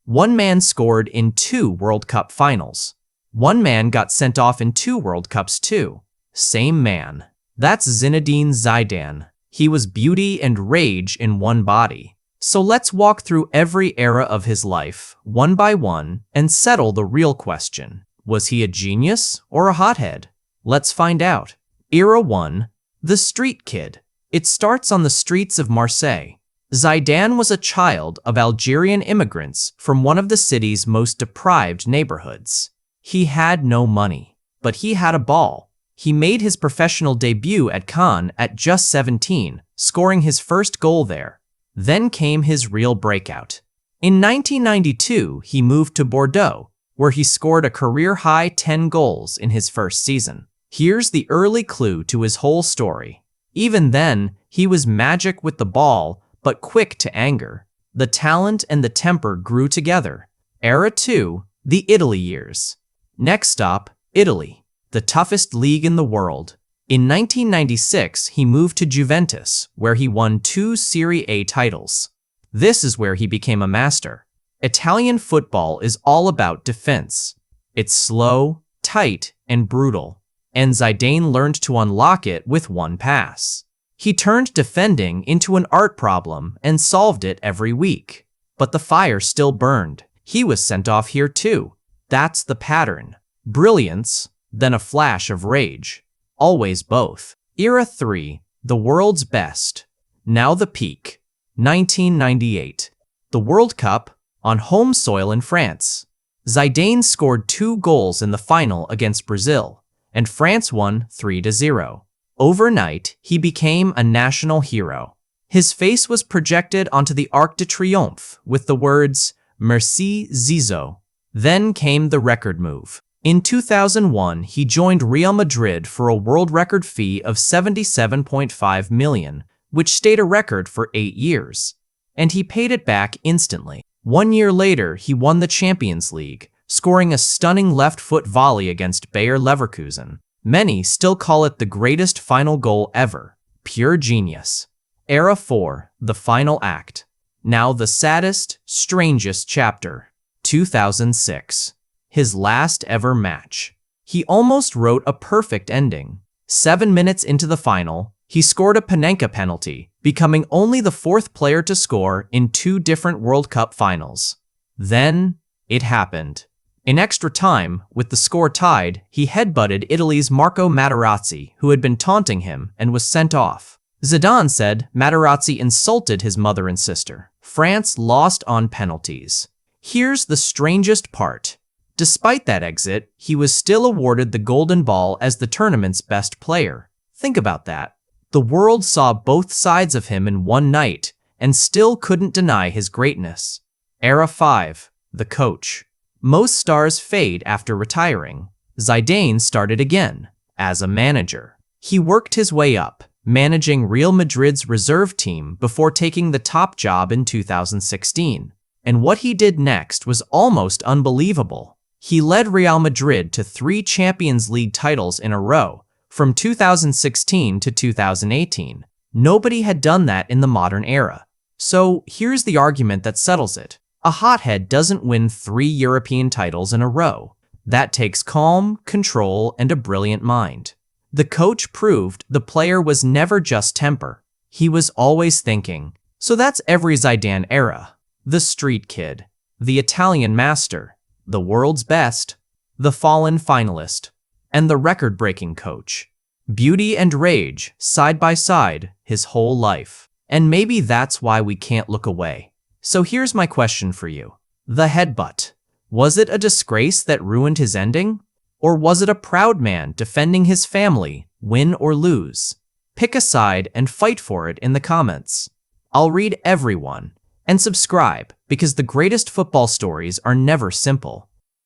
One man scored in 2 World Cup finals. One man got sent off in 2 World Cups too. Same man. That's Zinedine Zidane. He was beauty and rage in one body. So let's walk through every era of his life, one by one, and settle the real question. Was he a genius or a hothead? Let's find out. Era 1. The Street Kid. It starts on the streets of Marseille. Zidane was a child of Algerian immigrants from one of the city's most deprived neighborhoods. He had no money, but he had a ball. He made his professional debut at Cannes at just 17, scoring his first goal there. Then came his real breakout. In 1992, he moved to Bordeaux, where he scored a career-high 10 goals in his first season. Here's the early clue to his whole story. Even then, he was magic with the ball, but quick to anger. The talent and the temper grew together. Era 2, the Italy years. Next stop, Italy, the toughest league in the world. In 1996, he moved to Juventus, where he won 2 Serie A titles. This is where he became a master. Italian football is all about defense. It's slow, tight, and brutal. And Zidane learned to unlock it with one pass. He turned defending into an art problem and solved it every week. But the fire still burned. He was sent off here too. That's the pattern. Brilliance, then a flash of rage. Always both. Era 3. The world's best. Now the peak. 1998. The World Cup on home soil in France. Zidane scored 2 goals in the final against Brazil, and France won 3-0. Overnight, he became a national hero. His face was projected onto the Arc de Triomphe with the words, "Merci Zizou." Then came the record move. In 2001, he joined Real Madrid for a world record fee of 77.5 million, which stayed a record for 8 years. And he paid it back instantly. 1 year later, he won the Champions League, scoring a stunning left-foot volley against Bayer Leverkusen. Many still call it the greatest final goal ever. Pure genius. Era 4, the final act. Now the saddest, strangest chapter. 2006. His last ever match. He almost wrote a perfect ending. 7 minutes into the final, he scored a Panenka penalty, becoming only the 4th player to score in 2 different World Cup finals. Then, it happened. In extra time, with the score tied, he headbutted Italy's Marco Materazzi, who had been taunting him, and was sent off. Zidane said Materazzi insulted his mother and sister. France lost on penalties. Here's the strangest part. Despite that exit, he was still awarded the Golden Ball as the tournament's best player. Think about that. The world saw both sides of him in one night, and still couldn't deny his greatness. Era 5, the coach. Most stars fade after retiring. Zidane started again, as a manager. He worked his way up, managing Real Madrid's reserve team before taking the top job in 2016. And what he did next was almost unbelievable. He led Real Madrid to 3 Champions League titles in a row, from 2016 to 2018. Nobody had done that in the modern era. So here's the argument that settles it. A hothead doesn't win 3 European titles in a row. That takes calm, control, and a brilliant mind. The coach proved the player was never just temper. He was always thinking. So that's every Zidane era. The street kid, the Italian master, the world's best, the fallen finalist, and the record-breaking coach. Beauty and rage, side by side, his whole life. And maybe that's why we can't look away. So here's my question for you. The headbutt. Was it a disgrace that ruined his ending? Or was it a proud man defending his family, win or lose? Pick a side and fight for it in the comments. I'll read everyone. And subscribe, because the greatest football stories are never simple.